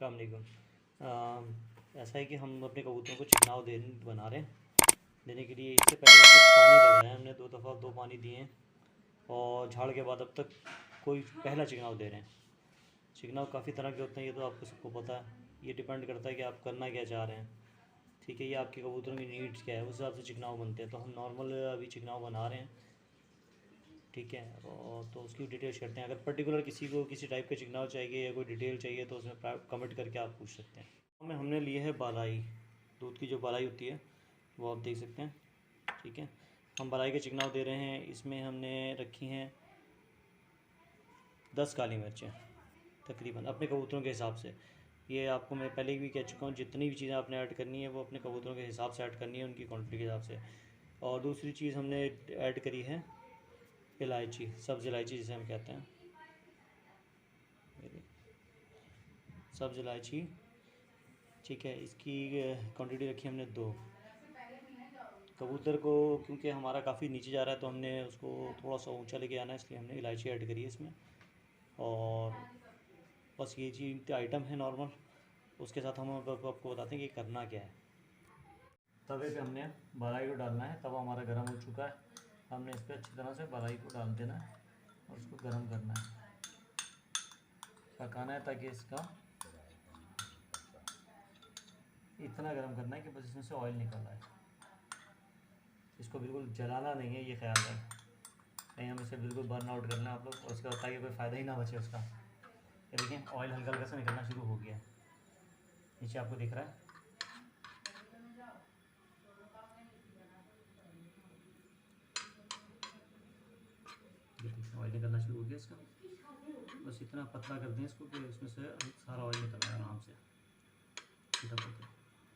अस्सलाम वालेकुम। ऐसा है कि हम अपने कबूतरों को चिकनाव बना रहे हैं। देने के लिए इससे पहले कुछ पानी लगाया है हमने, 2 दफ़ा 2 पानी दिए हैं और झाड़ के बाद अब तक कोई पहला चिकनाव दे रहे हैं। चिकनाव काफ़ी तरह के होते हैं, ये तो आपको सबको पता है। ये डिपेंड करता है कि आप करना क्या चाह रहे हैं, ठीक है। ये आपके कबूतरों की नीड्स क्या है, उस हिसाब से चिकनाव बनते हैं। तो हम नॉर्मल अभी चिकनाव बना रहे हैं, ठीक है। और तो उसकी डिटेल्स करते हैं। अगर पर्टिकुलर किसी को किसी टाइप का चिकनाव चाहिए या कोई डिटेल चाहिए तो उसमें कमेंट करके आप पूछ सकते हैं। हमने लिए है बालाई, दूध की जो बालाई होती है वो आप देख सकते हैं, ठीक है। हम बालाई के चिकनाव दे रहे हैं। इसमें हमने रखी हैं 10 काली मिर्चें तकरीबन अपने कबूतरों के हिसाब से। ये आपको मैं पहले भी कह चुका हूँ, जितनी भी चीज़ें आपने ऐड करनी है वो अपने कबूतरों के हिसाब से ऐड करनी है, उनकी क्वांटिटी के हिसाब से। और दूसरी चीज़ हमने ऐड करी है इलायची, सब्ज़ इलायची जिसे हम कहते हैं, सब्ज़ इलायची, ठीक है। इसकी क्वांटिटी रखी हमने 2। कबूतर को क्योंकि हमारा काफ़ी नीचे जा रहा है तो हमने उसको थोड़ा सा ऊंचा लेके आना है, इसलिए हमने इलायची ऐड करी है इसमें। और बस ये चीज़ आइटम है नॉर्मल। उसके साथ हम आपको बताते हैं कि करना क्या है। तवे पे हमने बालाई को डालना है। तवा हमारा गर्म हो चुका है। हमने इस पर अच्छी तरह से बालाई को डाल देना है और उसको गर्म करना है, पकाना है, ताकि इसका इतना गर्म करना है कि बस इसमें से ऑयल निकल रहा है। इसको बिल्कुल जलाना नहीं है, ये ख्याल है, नहीं हम इसे बिल्कुल बर्न आउट करना है आप लोग, और उसके बाद ताकि कोई फ़ायदा ही ना बचे उसका। ये देखिए ऑयल हल्का हल्का सा निकलना शुरू हो गया है, नीचे आपको दिख रहा है। ऑयल निकलना शुरू हो गया इसका। बस इतना पतला कर दें इसको कि इसमें से सारा ऑयल निकल रहा है आराम से।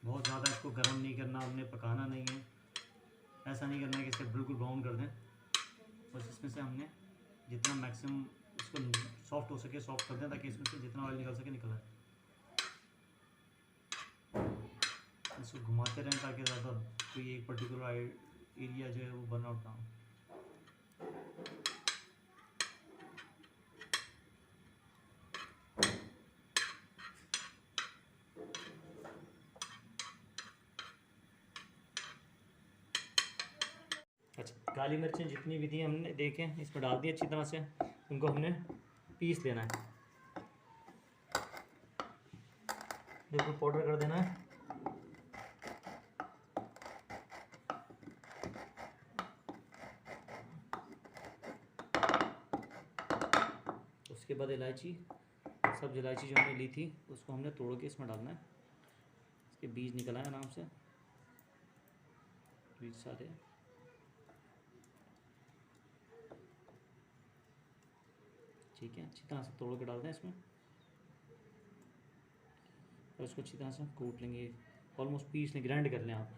बहुत ज़्यादा इसको गर्म नहीं करना, हमने पकाना नहीं है। ऐसा नहीं करना है कि इसे बिल्कुल ब्राउन कर दें। बस इसमें से हमने जितना मैक्सिमम इसको सॉफ्ट हो सके सॉफ्ट कर दें, ताकि इसमें से जितना ऑयल निकल सके निकल आए। इसको घुमाते रहें ताकि ज़्यादा कोई एक पर्टिकुलर एरिया जो है वो बर्न आउट ना हो। अच्छा, काली मिर्चें जितनी भी थी हमने देखें इसमें डाल दी अच्छी तरह से। उनको हमने पीस लेना है, बिल्कुल पाउडर कर देना है। उसके बाद इलायची, सब्ज़ इलायची जो हमने ली थी उसको हमने तोड़ के इसमें डालना है। इसके बीज निकल आए आराम से, बीज सारे। ठीक है, अच्छी तरह से तोड़ के डाल दें इसमें और इसको अच्छी तरह से कूट लेंगे, ऑलमोस्ट पीस लें, ग्राइंड कर लें आप।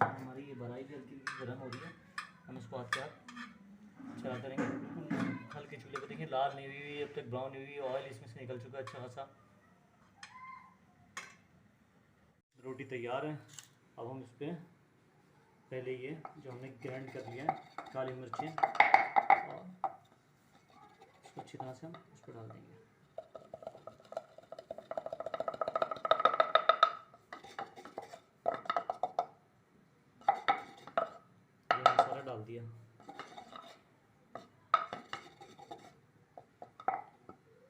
हमारी ये बालाई भी हल्की गर्म हो रही है, हम इसको हाथ के हाथ चलाते रहेंगे। बिल्कुल हल्के चूल्हे पर देखिए, लाल नहीं हुई अब तक, ब्राउन नहीं हुई, ऑयल इसमें से निकल चुका है अच्छा खासा। रोटी तैयार है। अब हम इस पर पहले ये जो हमने ग्राइंड कर लिया है काली मिर्चें, और इसको अच्छी तरह से हम इस पर डाल देंगे। ये मसाला डाल दिया।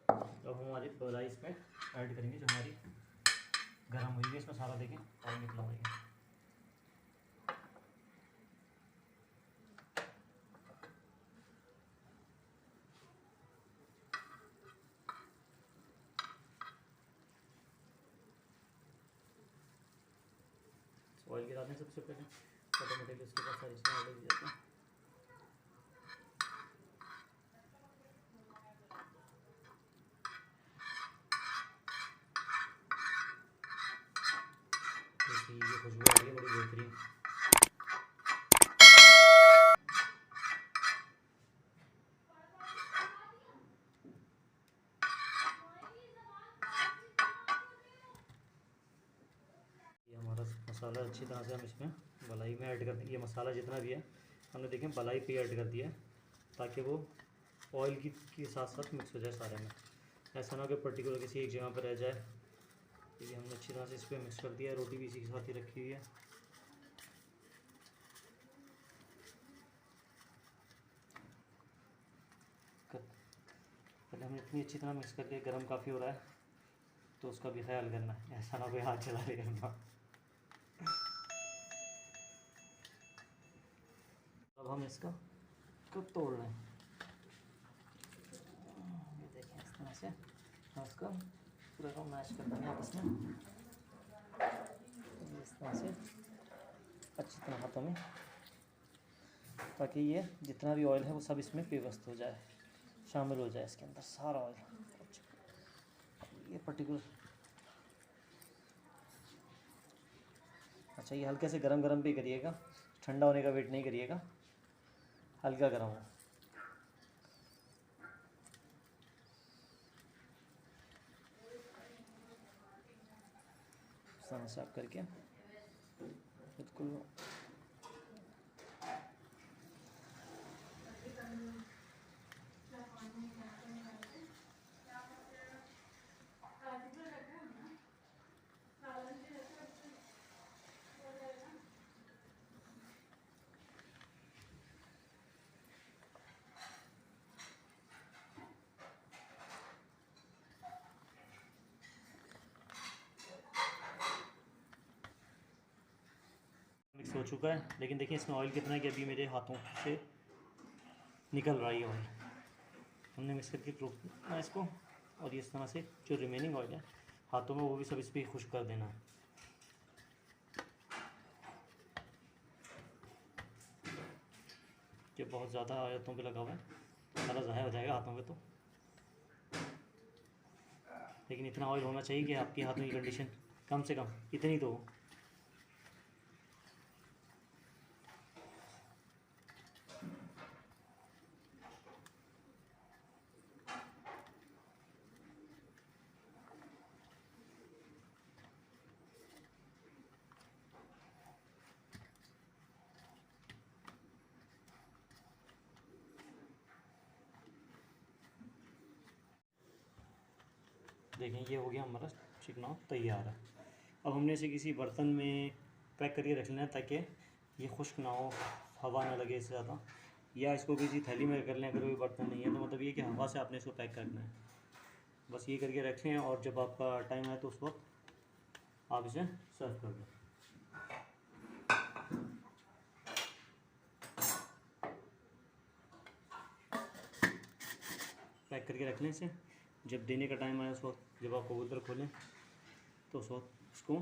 अब हम हमारी बालाई इसमें ऐड करेंगे जो हमारी गर्म हुई है। इसमें सारा देखें ऑयल निकला हुआ है। ऑयल गिरा दें सबसे पहले, ऑटोमेटिकली उसके बाद सारी चीज़ें ऐड हो जाती हैं। ये खुशबू आ रही है बड़ी बेहतरीन। ये हमारा मसाला अच्छी तरह से हम इसमें मलाई में ऐड कर देंगे। ये मसाला जितना भी है हमने देखें बलाई पे ऐड कर दिया है ताकि वो ऑयल के साथ साथ मिक्स हो जाए सारे में। ऐसा ना हो कि पर्टिकुलर किसी एक जगह पर रह जाए। ये हमने अच्छी तरह से इस पर मिक्स कर दिया है। रोटी भी इसी के साथ ही रखी हुई है। पहले हमने इतनी अच्छी तरह मिक्स कर दिया। गर्म काफ़ी हो रहा है तो उसका भी ख्याल करना है, ऐसा ना कोई हाथ चला लेगा। अब हम इसका कब तोड़ रहे हैं, ये देखें इस तरह से हम इसका पूरा को मैश कर देंगे आपस में इस तरह से अच्छी तरह हाथों में, ताकि ये जितना भी ऑयल है वो सब इसमें पेवस्त हो जाए, शामिल हो जाए इसके अंदर सारा ऑयल। ये पर्टिकुलर अच्छा, ये हल्के से गरम गरम भी करिएगा, ठंडा होने का वेट नहीं करिएगा, हल्का गरम हो। साफ करके बिल्कुल मिक्स हो चुका है। लेकिन देखिए इसमें ऑयल कितना है कि अभी मेरे हाथों से निकल रहा है ऑयल। हमने मिक्स करके रोकना इसको, और इस तरह से जो रिमेनिंग ऑयल है हाथों में वो भी सब इस पर खुश कर देना है। कि बहुत ज़्यादा हाथों पे लगा हुआ है, सारा ज़ाहिर हो जाएगा हाथों पे तो। लेकिन इतना ऑयल होना चाहिए कि आपके हाथों की कंडीशन कम से कम इतनी तो हो। देखें ये हो गया हमारा चिकना तैयार है। अब हमने इसे किसी बर्तन में पैक करके रख लेना है ताकि ये खुश्क ना हो, हवा ना लगे इससे ज़्यादा, या इसको किसी थैली में कर लें अगर कोई बर्तन नहीं है तो। मतलब ये कि हवा से आपने इसको पैक करना है, बस ये करके रख लें और जब आपका टाइम आए तो उस वक्त आप इसे सर्व कर दें। पैक करके रख लें इसे, जब देने का टाइम आए उस वक्त जब आप कबूतर खोलें तो उस वक्त इसको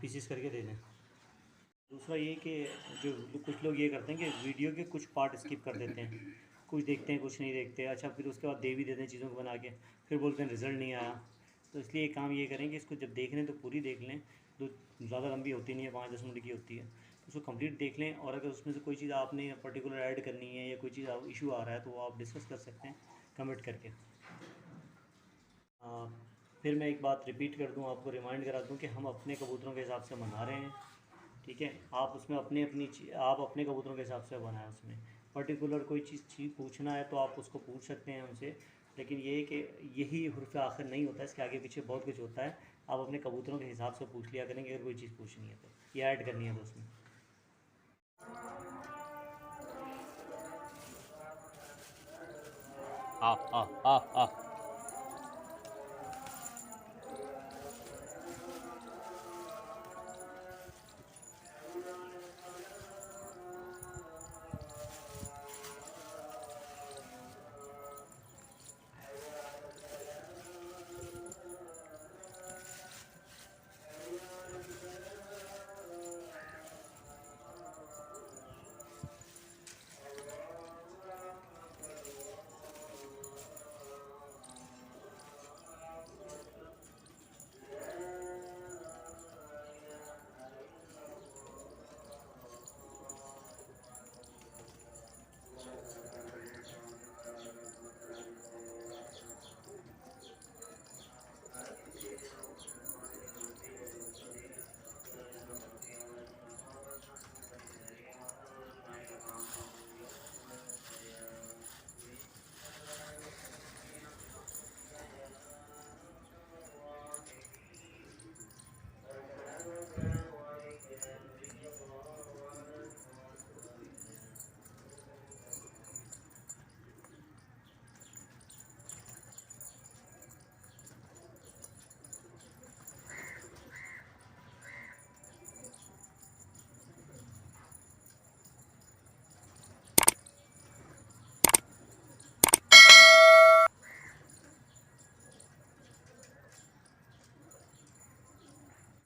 पीसीस करके दे दें। दूसरा ये कि जो कुछ लोग ये करते हैं कि वीडियो के कुछ पार्ट स्किप कर देते हैं, कुछ देखते हैं कुछ नहीं देखते। अच्छा, फिर उसके बाद दे भी देते हैं चीज़ों को बना के, फिर बोलते हैं रिज़ल्ट नहीं आया। तो इसलिए एक काम ये करें कि इसको जब देख लें तो पूरी देख लें, तो ज़्यादा लंबी होती नहीं है, 5-10 मिनट की होती है, तो उसको कंप्लीट देख लें। और अगर उसमें से कोई चीज़ आपने पर्टिकुलर ऐड करनी है या कोई चीज़ इशू आ रहा है तो वो आप डिस्कस कर सकते हैं कमेंट करके। फिर मैं एक बात रिपीट कर दूं, आपको रिमाइंड करा दूं कि हम अपने कबूतरों के हिसाब से बना रहे हैं, ठीक है। आप उसमें आप अपने कबूतरों के हिसाब से बनाएं। उसमें पर्टिकुलर कोई चीज़ पूछना है तो आप उसको पूछ सकते हैं हमसे, लेकिन ये है कि यही हुर्फ़ आखिर नहीं होता है, इसके आगे पीछे बहुत कुछ होता है। आप अपने कबूतरों के हिसाब से पूछ लिया करेंगे अगर कोई चीज़ पूछनी है तो, या ऐड करनी है तो उसमें। आ आ आ आ